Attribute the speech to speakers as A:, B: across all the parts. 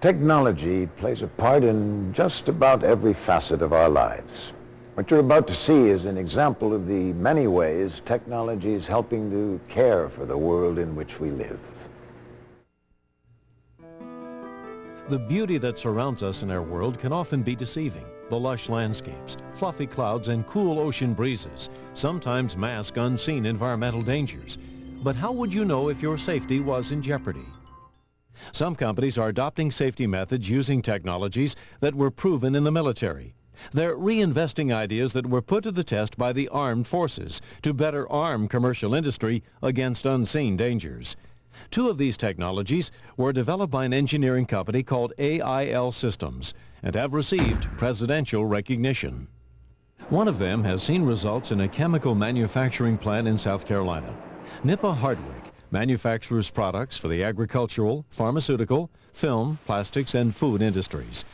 A: Technology plays a part in just about every facet of our lives. What you're about to see is an example of the many ways technology is helping to care for the world in which we live.
B: The beauty that surrounds us in our world can often be deceiving. The lush landscapes, fluffy clouds, and cool ocean breezes sometimes mask unseen environmental dangers. But how would you know if your safety was in jeopardy? Some companies are adopting safety methods using technologies that were proven in the military. They're reinvesting ideas that were put to the test by the armed forces to better arm commercial industry against unseen dangers. Two of these technologies were developed by an engineering company called AIL Systems and have received presidential recognition. One of them has seen results in a chemical manufacturing plant in South Carolina. Nippa Hardwick manufactures products for the agricultural, pharmaceutical, film, plastics, and food industries.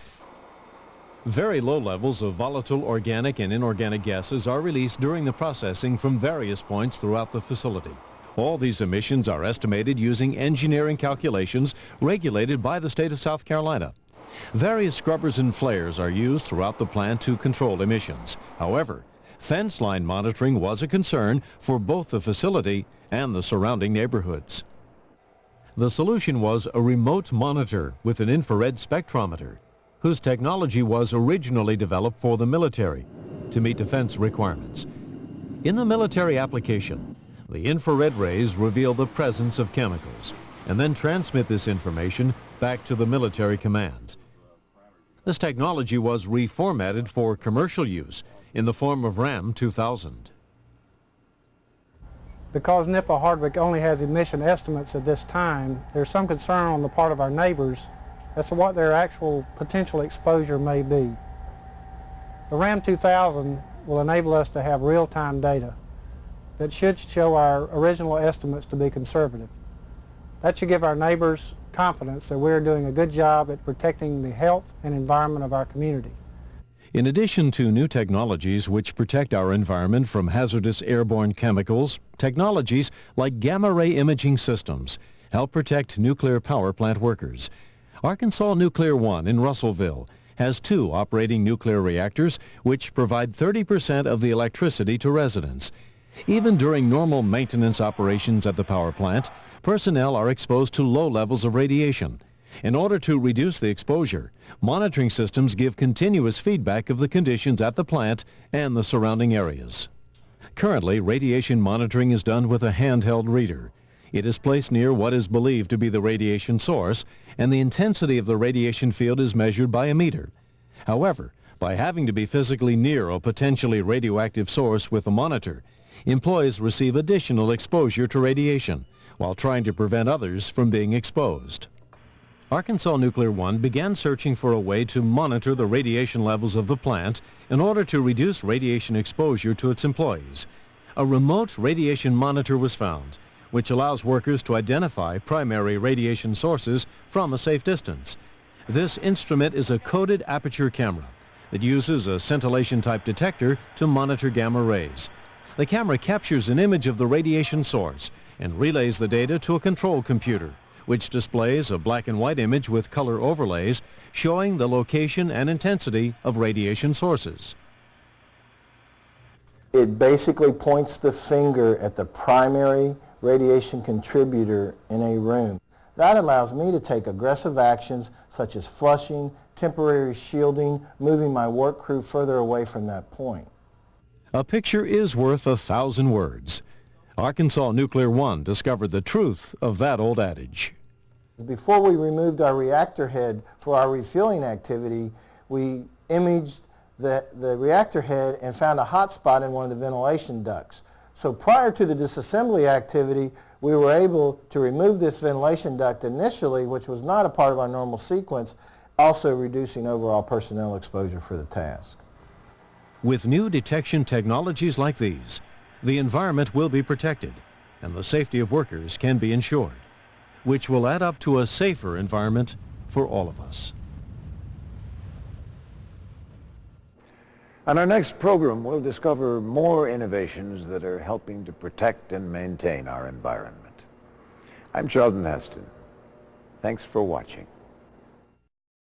B: Very low levels of volatile organic and inorganic gases are released during the processing from various points throughout the facility. All these emissions are estimated using engineering calculations regulated by the state of South Carolina. Various scrubbers and flares are used throughout the plant to control emissions. However, fence line monitoring was a concern for both the facility and the surrounding neighborhoods. The solution was a remote monitor with an infrared spectrometer, whose technology was originally developed for the military to meet defense requirements. In the military application, the infrared rays reveal the presence of chemicals and then transmit this information back to the military command. This technology was reformatted for commercial use in the form of RAM2000.
C: Because Nippa Hardwick only has emission estimates at this time, there's some concern on the part of our neighbors as to what their actual potential exposure may be. The RAM2000 will enable us to have real-time data that should show our original estimates to be conservative. That should give our neighbors confidence that we're doing a good job at protecting the health and environment of our community.
B: In addition to new technologies which protect our environment from hazardous airborne chemicals, technologies like gamma-ray imaging systems help protect nuclear power plant workers. Arkansas Nuclear One in Russellville has 2 operating nuclear reactors which provide 30% of the electricity to residents. Even during normal maintenance operations at the power plant, personnel are exposed to low levels of radiation. In order to reduce the exposure, monitoring systems give continuous feedback of the conditions at the plant and the surrounding areas. Currently, radiation monitoring is done with a handheld reader. It is placed near what is believed to be the radiation source, and the intensity of the radiation field is measured by a meter. However, by having to be physically near a potentially radioactive source with a monitor, employees receive additional exposure to radiation while trying to prevent others from being exposed. Arkansas Nuclear One began searching for a way to monitor the radiation levels of the plant in order to reduce radiation exposure to its employees. A remote radiation monitor was found, which allows workers to identify primary radiation sources from a safe distance. This instrument is a coded aperture camera that uses a scintillation-type detector to monitor gamma rays. The camera captures an image of the radiation source and relays the data to a control computer, which displays a black and white image with color overlays showing the location and intensity of radiation sources.
D: It basically points the finger at the primary radiation contributor in a room. That allows me to take aggressive actions such as flushing, temporary shielding, moving my work crew further away from that point.
B: A picture is worth 1,000 words. Arkansas Nuclear One discovered the truth of that old adage.
D: Before we removed our reactor head for our refueling activity, we imaged the reactor head and found a hot spot in one of the ventilation ducts. So prior to the disassembly activity, we were able to remove this ventilation duct initially, which was not a part of our normal sequence, also reducing overall personnel exposure for the task.
B: With new detection technologies like these, the environment will be protected and the safety of workers can be ensured, which will add up to a safer environment for all of us.
A: On our next program, we'll discover more innovations that are helping to protect and maintain our environment. I'm Sheldon Heston. Thanks for watching.